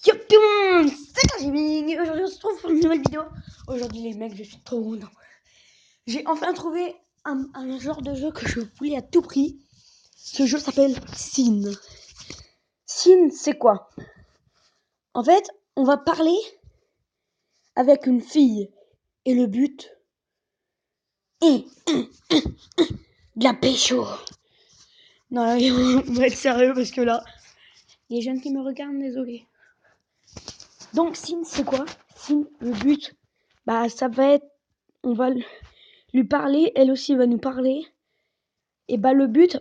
Yo tout le monde, c'est Jimmy. Aujourd'hui on se retrouve pour une nouvelle vidéo. Aujourd'hui les mecs, je suis trop content. J'ai enfin trouvé un genre de jeu que je voulais à tout prix. Ce jeu s'appelle Sin. Sin, c'est quoi? En fait, on va parler avec une fille. Et le but de la pécho. Non, là, on va être sérieux parce que là, les jeunes qui me regardent, désolé. Donc Sin, c'est quoi? Sin, le but, ça va être, on va lui parler, elle aussi va nous parler. Et le but,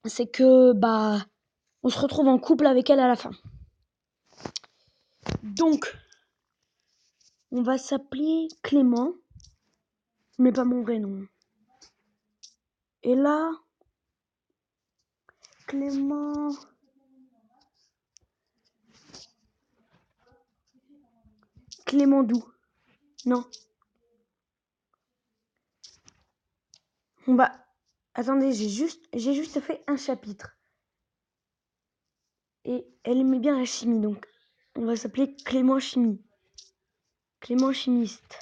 c'est que on se retrouve en couple avec elle à la fin. Donc, on va s'appeler Clément, mais pas mon vrai nom. Et là, Clément Doux. Non. On va. Attendez, j'ai juste fait un chapitre. Et elle aimait bien la chimie, donc on va s'appeler Clément Chimie. Clément Chimiste.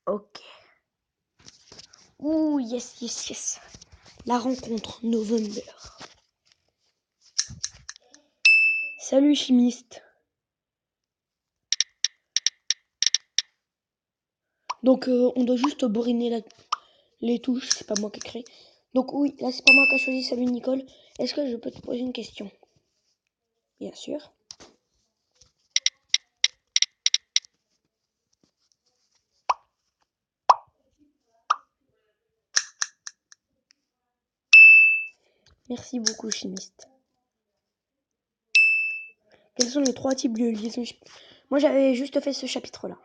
Ok. Ouh, yes. La rencontre, November. Salut chimiste. Donc on doit juste bourriner les touches, c'est pas moi qui ai créé. Donc oui, là c'est pas moi qui ai choisi. Salut Nicole. Est-ce que je peux te poser une question? Bien sûr. Merci beaucoup chimiste. Quels sont les 3 types de liaisons? Moi j'avais juste fait ce chapitre là.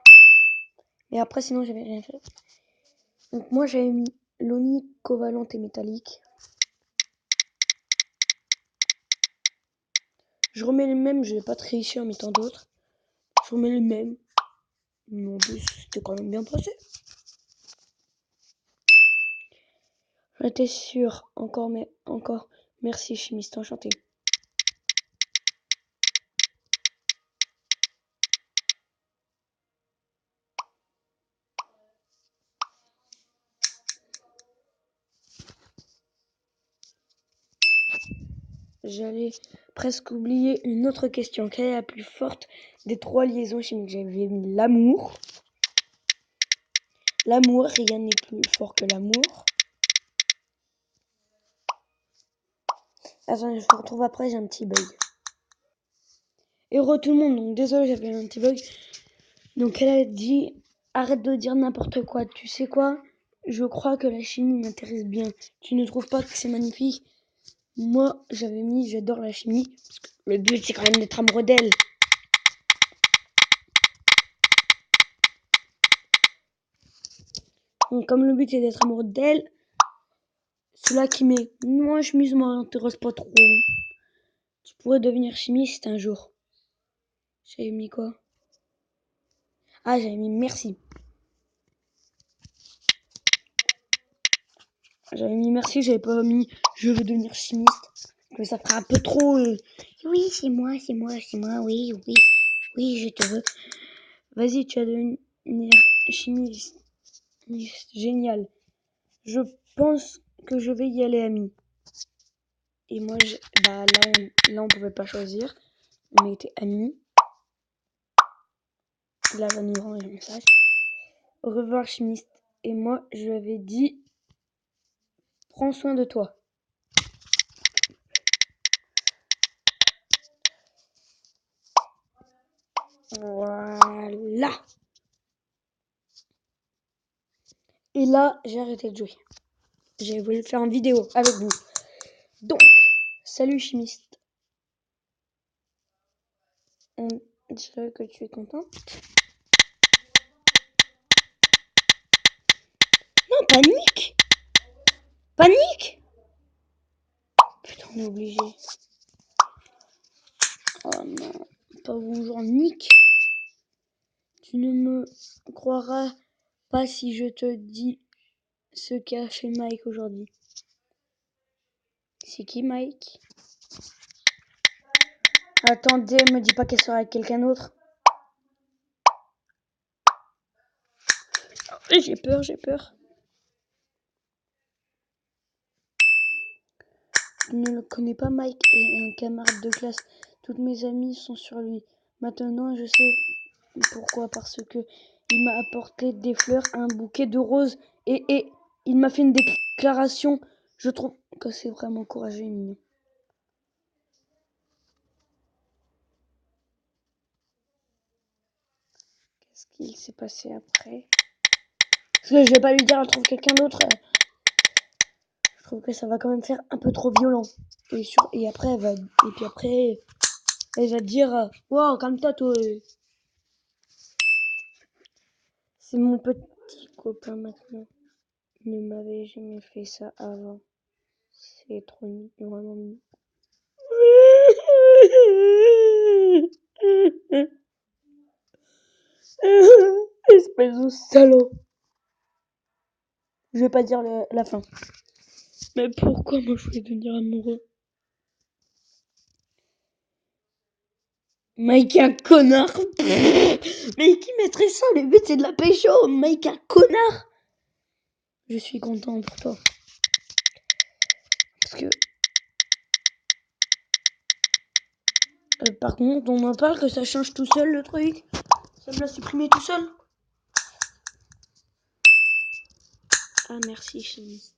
Mais après sinon j'avais rien fait. Donc moi j'avais mis l'onique covalente et métallique. Je remets les mêmes, je vais pas tricher en mettant d'autres. Je remets les mêmes. Mais en plus c'était quand même bien passé. J'étais sûr. Encore. Merci chimiste, enchanté. J'allais presque oublier une autre question. Quelle est la plus forte des 3 liaisons chimiques? J'avais mis l'amour. L'amour, rien n'est plus fort que l'amour. Attends, je vous retrouve après, j'ai un petit bug. Heureux tout le monde, donc désolé, j'avais un petit bug. Donc elle a dit, arrête de dire n'importe quoi. Tu sais quoi? Je crois que la chimie m'intéresse bien. Tu ne trouves pas que c'est magnifique? Moi, j'avais mis, j'adore la chimie. Parce que le but, c'est quand même d'être amoureux d'elle. Donc, comme le but est d'être amoureux d'elle, celui-là qui met moi je m'intéresse pas trop. Tu pourrais devenir chimiste un jour. J'avais mis quoi? Ah, j'avais mis merci. J'avais mis merci, j'avais pas mis je veux devenir chimiste. Que ça ferait un peu trop. Oui, c'est moi, oui. Oui, je te veux. Vas-y, tu vas devenir chimiste. Génial. Je pense que je vais y aller, ami. Et moi, là, on pouvait pas choisir. On était amis. Là, va nous rendre un message. Au revoir, chimiste. Et moi, je lui avais dit, prends soin de toi. Voilà. Et là, j'ai arrêté de jouer. J'ai voulu faire une vidéo avec vous. Donc, salut, chimiste. On dirait que tu es content. Non, panique. Panique. Putain, on est obligé. Oh non, pas bonjour, Nick. Tu ne me croiras pas si je te dis ce qu'a fait Mike aujourd'hui. C'est qui, Mike? Attendez, me dis pas qu'elle sera avec quelqu'un d'autre. J'ai peur, j'ai peur. Je ne le connais pas, Mike est un camarade de classe. Toutes mes amies sont sur lui. Maintenant, je sais pourquoi. Parce que il m'a apporté des fleurs, un bouquet de roses et il m'a fait une déclaration. Je trouve que c'est vraiment courageux et mignon. Qu'est-ce qu'il s'est passé après? Parce que je vais pas lui dire, elle trouve quelqu'un d'autre. Je trouve que ça va quand même faire un peu trop violent. Et après, elle va dire, wow, calme-toi, toi. C'est mon petit copain maintenant. Ne m'avait jamais fait ça avant. C'est trop mignon, vraiment mignon. Espèce de salaud. Je vais pas dire la fin. Mais pourquoi moi je voulais devenir amoureux? Mike un connard. Mais qui mettrait ça? Le but c'est de la pécho. Mike un connard. Je suis content pour toi. Parce que... par contre, on en parle que ça change tout seul le truc. Ça me l'a supprimé tout seul. Ah merci chimiste.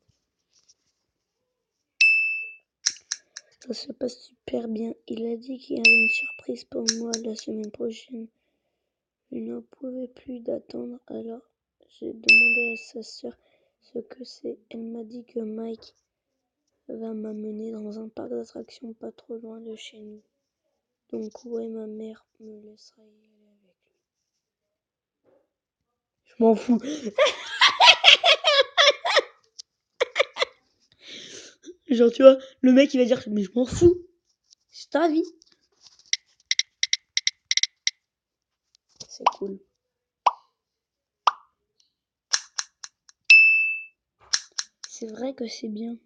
Ça se passe super bien. Il a dit qu'il y avait une surprise pour moi la semaine prochaine. Je ne pouvais plus d'attendre, alors j'ai demandé à sa sœur ce que c'est. Elle m'a dit que Mike va m'amener dans un parc d'attractions pas trop loin de chez nous. Donc ouais, ma mère me laissera y aller avec lui. Je m'en fous. Genre tu vois, le mec il va dire mais je m'en fous. C'est ta vie. C'est cool. C'est vrai que c'est bien.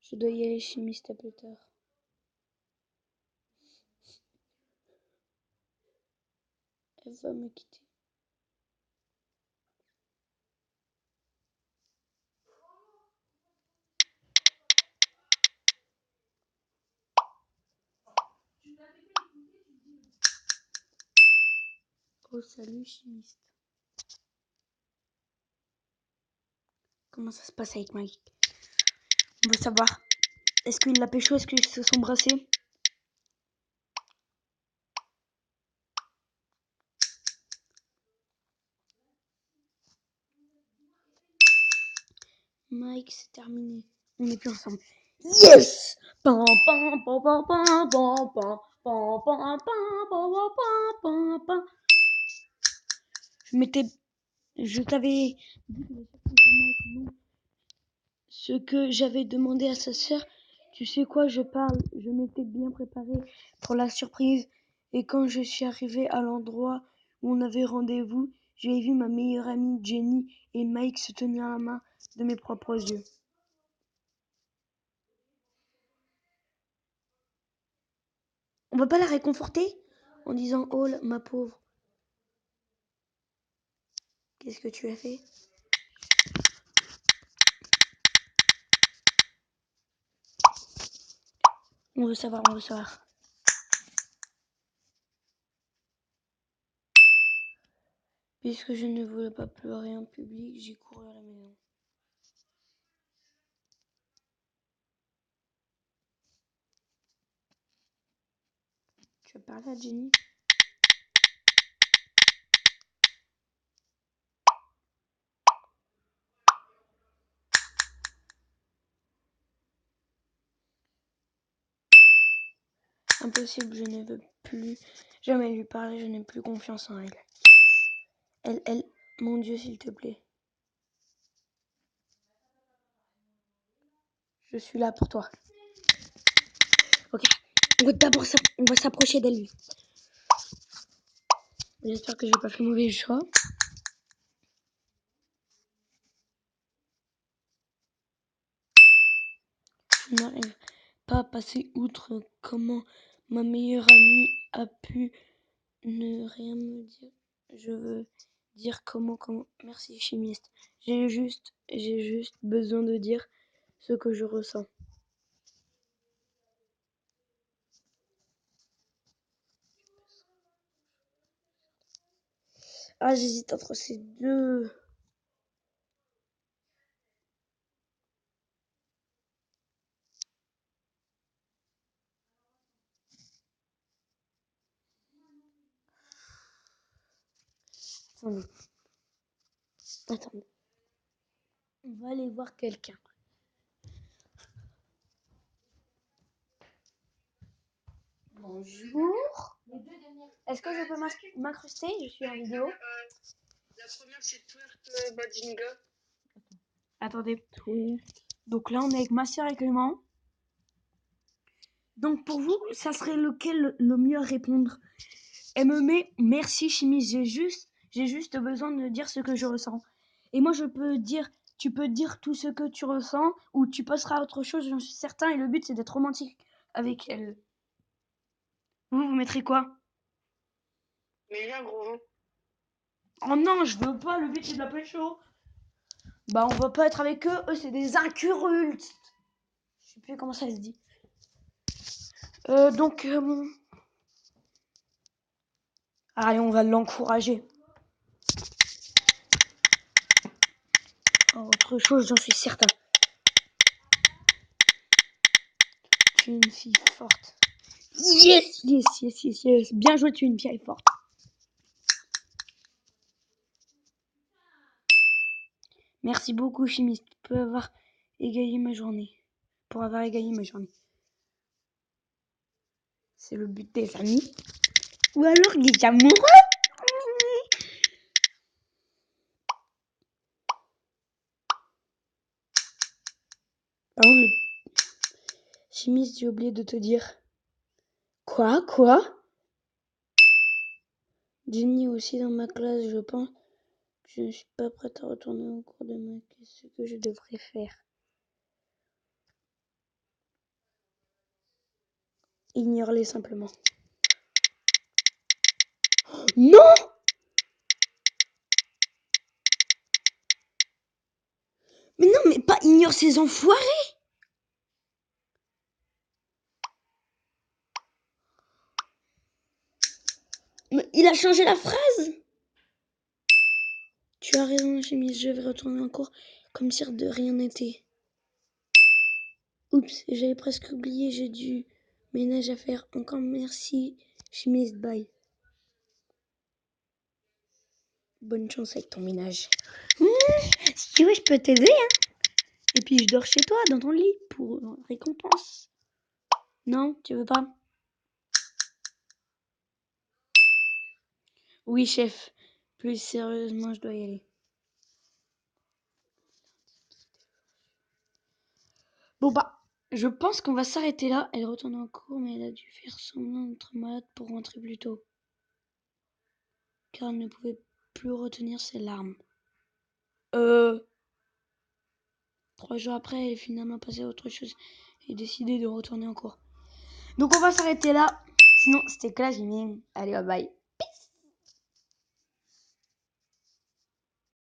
Je dois y aller chez Mista plus tard. Elle va me quitter. Oh salut chimiste. Comment ça se passe avec Mike? On veut savoir. Est-ce qu'il l'a pécho? Est-ce qu'ils se sont brassés? Mike, c'est terminé. On n'est plus ensemble. Yes! Pam, pam, pam, pam, pam, pam, pam, pam, pam, pam, pam, pam. Je t'avais dit que la surprise de Mike, non. Ce que j'avais demandé à sa sœur, tu sais quoi, je m'étais bien préparée pour la surprise. Et quand je suis arrivée à l'endroit où on avait rendez-vous, j'ai vu ma meilleure amie Jenny et Mike se tenir la main de mes propres yeux. On va pas la réconforter en disant oh ma pauvre, qu'est-ce que tu as fait? On veut savoir, on veut savoir. Puisque je ne voulais pas pleurer en public, j'ai couru à la maison. Tu as parlé à Jenny? Impossible, je ne veux plus jamais lui parler, je n'ai plus confiance en elle. Elle, mon Dieu, s'il te plaît. Je suis là pour toi. Ok, on va s'approcher d'elle. J'espère que j'ai pas fait mauvais choix. Je Je n'arrive pas à passer outre. Comment ma meilleure amie a pu ne rien me dire. Je veux dire comment. Merci, chimiste. J'ai juste besoin de dire ce que je ressens. Ah, j'hésite entre ces deux. Attendez. On va aller voir quelqu'un. Bonjour. Est-ce que je peux m'incruster? Je suis en vidéo. La première, c'est Twerk Badinga. Attendez. Donc là, on est avec ma sœur et Clément. Donc pour vous, ça serait lequel le mieux à répondre? Elle me met merci chimiste, j'ai juste besoin de dire ce que je ressens. Et moi je peux dire, tu peux dire tout ce que tu ressens ou tu passeras à autre chose, j'en suis certain. Et le but c'est d'être romantique avec elle. Vous mettrez quoi? Mais viens, gros. Oh non, je veux pas, le but c'est de la pécho. Bah on va pas être avec eux, eux c'est des incurultes. Je sais plus comment ça se dit. Donc allez, on va l'encourager. Autre chose, j'en suis certain. Tu es une fille forte. Yes. Bien joué, tu es une fille forte. Merci beaucoup, chimiste, pour avoir égayé ma journée. C'est le but des amis. Ou alors des amoureux. Par contre, chimiste, j'ai oublié de te dire. Quoi? Jenny est aussi dans ma classe, je pense. Je ne suis pas prête à retourner au cours de maths. Qu'est-ce que je devrais faire? Ignore-les simplement. Non! Mais non, mais pas ignore ces enfoirés! Mais il a changé la phrase! Tu as raison, chimiste, je vais retourner en cours comme si de rien n'était. Oups, j'avais presque oublié, j'ai du ménage à faire. Encore merci, chimiste, bye. Bonne chance avec ton ménage. Si tu veux, je peux t'aider, hein. Et puis je dors chez toi, dans ton lit, pour récompense. Non, tu veux pas? Oui, chef. Plus sérieusement, je dois y aller. Bon bah, je pense qu'on va s'arrêter là. Elle retourne en cours, mais elle a dû faire semblant d'être malade pour rentrer plus tôt. Car elle ne pouvait plus retenir ses larmes. 3 jours après, elle est finalement passée à autre chose et décidé de retourner en cours. Donc on va s'arrêter là. Sinon, c'était classe, allez, bye bye.